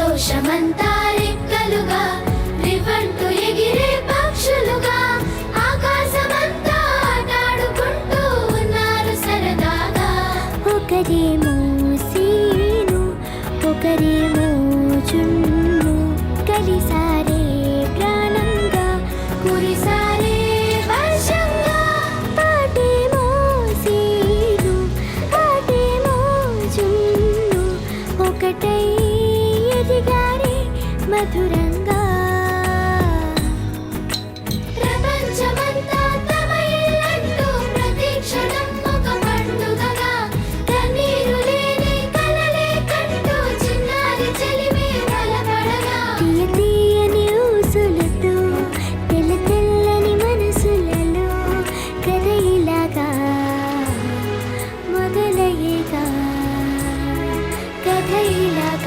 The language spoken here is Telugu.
సంతోషమంతా రెక్కలుగా రివంటు ఎగిరే పక్షులుగా ఆకాశమంతా ఆటాడుకుంటూ ఉన్నారు సరదాగా. ఒకరేమో సీను ఒకరేమో చున్ను కలిసారే ప్రాణంగా కురిసారే వర్షంగా పాటేమో సీను పాటేమో చున్ను ఒకటై ఎదిగారే మధురంగా.